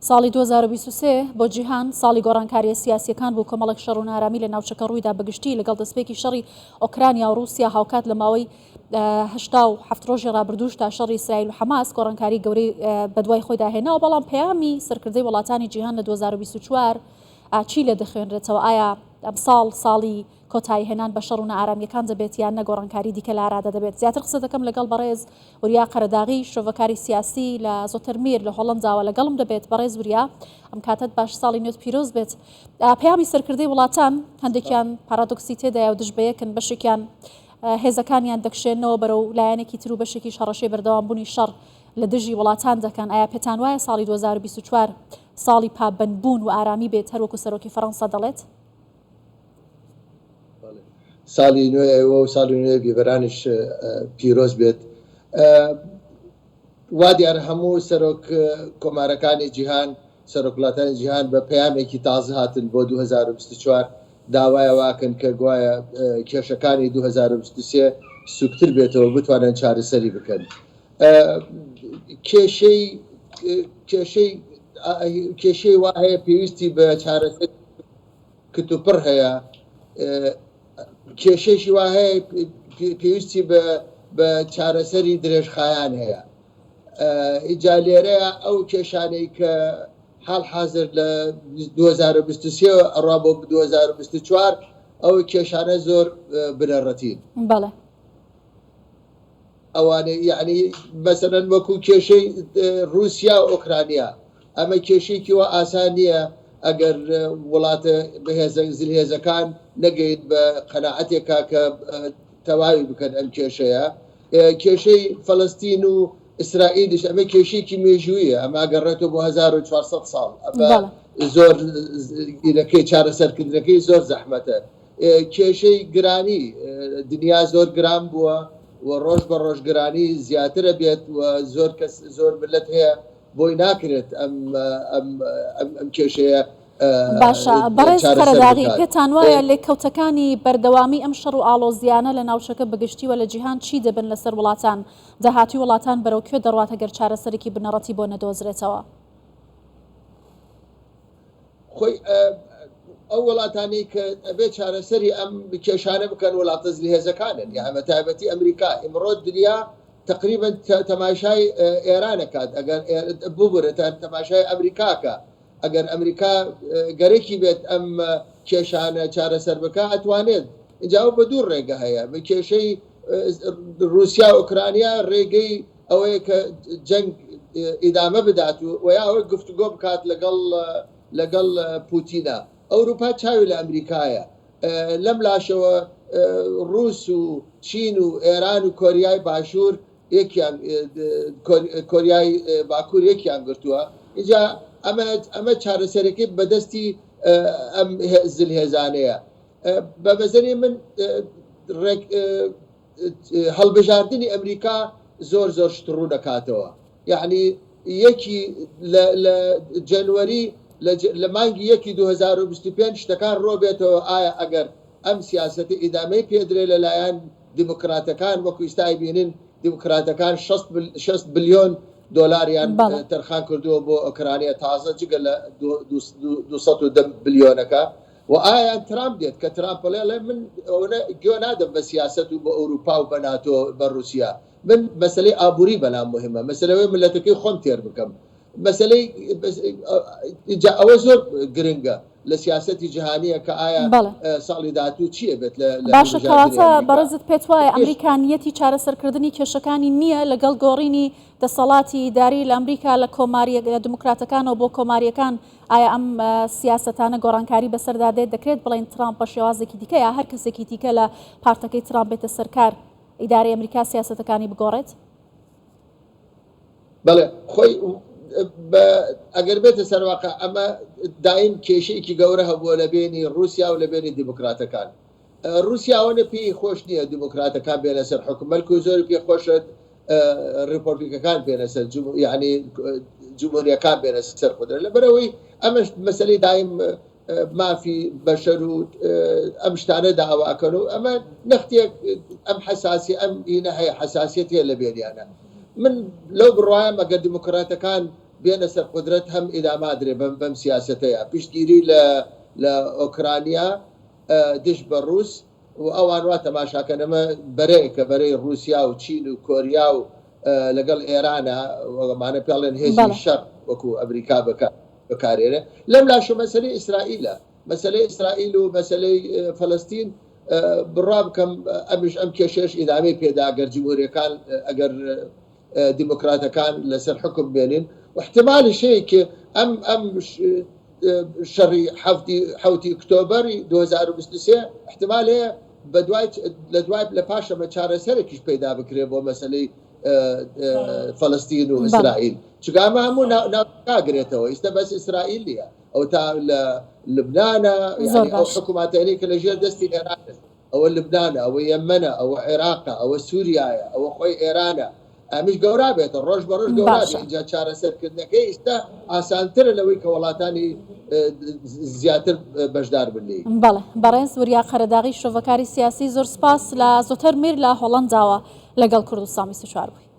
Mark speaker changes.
Speaker 1: ساڵی 2023 بۆ جیهان ساڵی گۆڕانکاریە سیاسیەکان بوو کۆمەڵێک شەڕ و نارامی لە ناوچەکە ڕوویدا بەگشتی لەگەڵ دەستپێکی شەڕی ئۆکرانیا و رووسیا هاوکات لە ماوەی 7 ڕۆژی ڕابردووشدا شەڕی ئیسرائیل و حەماس گۆڕانکاری گەورەی بەدوای خۆی داهێناوە، بەڵام پەیامی سەرکردەی وڵاتانی جیهان لە 2024 چی لە دەخوێنرێتەوە؟ ئایا ئەم ساڵی کۆتایی هێنان بە شەڕ و نائارامیەکان دەبێت یان نە گۆڕانکاری دیکە لە ئارادا دەبێت؟ زیاتر قسە دەکەم لەگەڵ بەڕێز وریا قەرەداغی شۆڤەکاری سیاسی لە زۆتەرمیر لە هۆڵەنداوە لەگەڵم دەبێت. بەڕێز وریا، ئەم کاتت باش ساڵی نوێت پیرۆز بێت. پەیامی سەرکردەی وڵاتان هەندێکیان پارادۆکسی تێدایە و دژبەیەکن، بەشێکیان هێزەکانیان دەکشێنەوە بەرەو لایەنێکی تر و بەشێکی شەڕەشەی بەردەوامبوونی شەڕ لە دژی وڵاتان دەکەن. ئایا پێتان وایە ساڵی 2024 ساڵی پابەندبوون و ئارامی بێت هەروەکو سەرۆکی فەڕەنسا دەڵێت؟
Speaker 2: ساڵی نوێ ئێوە و ساڵی نوێ بیبەرانش پیرۆز بێت. وا دیارە هەموو سەرۆک کۆمارەکانی جیهان، سەرۆک وڵاتانی جیهان بە پەیامێکی تازە هاتن بۆ 2024 داوایە واکەن کە گوایە کێشەکانی 2023 سوکتر بێتەوە بتوانن چارەسەری بکەن. کێشەی وا هەیە پێویستی بە چارەسەر کتوپڕ هەیە، کێشەیشی وا هەیە پێویستی بە چارەسەری درێژخایان هەیە. ئیجا لێرەیە ئەو کێشانەی کە حاڵ حاضر لە 2023 ئەڕوا بۆ 2024 ئەو کێشانە زۆر بنەڕەتین.
Speaker 1: بەڵێ
Speaker 2: ئەوانەی یعنی مەسەلەن وەکو کێشەی رووسیا و ئۆکرانیا، ئەمە کێشێکی وە ئاسان نییە ئەگەر وڵاتە زلهێزەکان نەگەیت بە قەناعەتێکا کە تەواوی بکەن ئەم کێشەیە. کێشەی فەڵەستین و ئیسرائیلیش ئەمە کێشێکی مێژوویە، ئەمە گەڕێتەوە بۆ 1400 ساڵ. زۆر گیرەکەی چارەسەرکردنەکەی زۆر زەحمەتە. کێشەی گرانی، دنیا زۆر گران بووە و ڕۆژ بە ڕۆژگرانی زیاترە بێت و زۆر کەس زۆر ملت هەیە بۆی ناکرێت ئەم کێشەیە.
Speaker 1: باشە، بەڕێز قەرەداغی، پێتان وایە لێککەوتەکانی بەردەوامی ئەم شەڕ و ئاڵۆزیانە لە ناوچەکە بەگشتیوە لە جیهان چی دەبن لەسەر وڵاتان؟ داهاتی وڵاتان بەرەو کوێ دەڕواتە گەر چارەسەرێکی بنەڕەتی بۆ نەدۆزرێتەوە؟
Speaker 2: خۆی ئەو وڵاتانی کە ئەبێ چارەسەری ئەم کێشانە بکەن وڵاتە زلهێزەکانن، یان بە تایبەتی ئەمریکا. ئمڕۆ دنیا تقریبا تەماشای ئێرانەکات، ئەگەر ببرێتان تەماشای ئەمریکاکە. ئەگەر ئەمریکا گەرەکی بێت ئەم کێشانە چارەسەر بکە ئەتوانێت. اینجا بە دوو ڕێگە هەیە. بە کێشەی رووسیا و ئۆکرانیا ڕێگەی ئەوەیە کە جەنگ ئیدامە بدات و یا ئەوەی گفتوگۆ بکات لەگەڵ پوتینە. ئەوروپا چاوی لە ئەمریکایە. لەم لاشەوە رووس و چین و ئێران و کۆریای باشوور کۆریای باکوور یەکیان گرتووە. اینجا ئەمە چارەسەرەکەی بەدەستی ئەم زلهێزانەیە. بە بەزەری من هەڵبژاردننی ئەمریکا زۆر شتڕوو دەکاتەوە. یعنی یەکی لە جەنوەری لە مانگی 2025 شتەکان ڕۆبێتەوە. ئایا ئەگەر ئەم سیاسەتی ئیدامەی پێدرێت لەلایەن دیموکراتەکان، وەکو ئێستا بینن دیموکراتەکان 6 بلیۆن دۆلاریان تەرخان کردووە بۆ ئۆکرانیا، تازە جگە لە 210 بلیۆنەکە. و ئایا ترامپ دێت کە ترامپڵێ من گوێ نادەم بە سیاست و بە ئەوروپا و بە ناتۆ بە رووسیا، من مەسلەی ئابووری بەلام مهمە، مەسلەوەی ملەتەکەی خۆم تێر بکەم. مەسلەی ئەوە زۆر گرنگە لە سیاسەتی جیهانیە کە ئایا ساڵی داهاتوو چیە بێت.
Speaker 1: باشە، کەواتە بەڕێزت پێت وایە ئەمریکانیەتی چارەسەرکردنی کێشەکانی نییە لەگەڵ گۆڕینی دەسەڵاتی داری لە ئەمریکا لە کۆماریە دموکراتەکانەوە بۆ کۆماریەکان؟ ئایا ئەم سیاسەتانە گۆڕانکاری بەسەردادێت؟ دەکرێت بڵێن ترامپ بە شێوازێکی دیکە یا هەر کەسێکی دیکە لە پارتەکەی ترامپ بێتە سەرکار ئیدارەی ئەمریکا سیاسەتەکانی بگۆڕێت؟
Speaker 2: بەڵێ، خۆی ئەگەر بێتە سەرواقع ئەمە دایم کێشەیەکی گەورە هەبووە لە بینی رووسیا و لە بینی دیموکراتەکان. رووسیاوەنە پێی خۆش نییە دیموکراتەکان بێنە سەر حکومەت و زۆر پێ خۆشت ریپۆبلیکەکان بێنە سەر، یعنی جمهوریەکان بێنە سەر خودرە. لەبەرەوەی ئەمە مەسەلەی دایم مافی بەشەر و ئەم شتانە داواکەن و ئەمە نەختێک ئەم حساسی ئەم ئینە هەیە حساسیت هەیە لە بێنیانە. من لەو بڕوایم ئەگەر دیموکراتەکان بێنە سەر قدرەت هەم ئیدامادرێ بەم سیاسەتەیە پشتگیری لە ئۆکرانیا دش بە ڕووس و ئەوان وا تەماشاکەنەمە بەرەیەکە بەرەی رووسیا و چین و کۆریا و لەگەڵ ئێرانە وەمانە پێڵێن هێزی شەڕ وەکو ئەمریکا بەکارێنێ لەم لاشە مەسەلەی ئیسرائیلە مەسەلەی ئیسرائیل و مەسەلەی فەلەستین بڕا بکەم ئەمیش ئەم کێشەش ئیدامەی پێدا ئەگەر جمهوریەکان ئەگەر دیموکراتەکان لەسەر حکم بێنین واحتمالی شەیە کە ئەم شەڕی حوتی ئۆکتۆبەری 2023 احتمال هەیە لە دوای لە پاشەمە چارەسەرێکیش پەیدا بکرێت بۆ مەسەلەی فەلەستین و ئیسرائیل چونکە ئەمە هەموو ناگرێتەوە ئێستا بەس ئیسرائیل نیە ئەو تا لە لبنانە ئەو حکوومەتێنەی کە لەژێر دەستی ئێرانە ئەوە لبنانە ئەوە یەمەنە ئەوە عێراقە ئەوە سووریایە ئەوە خۆی ئێرانە ئەمیش گەورا بێتە ڕۆژ بە ڕۆژ گەورا اینجا چارەسەرکردنەکەی ئێستا ئاسانترە لەوەی کە وڵاتانی زیاتر بەشدار بنی.
Speaker 1: بەڵێ بەڕێز وریا قەرەداغی شۆڤەکاری سیاسی زۆر سپاس لە زۆتر میر لە هۆڵەنداوە لەگەڵ کوردستانی سوچوار بووی.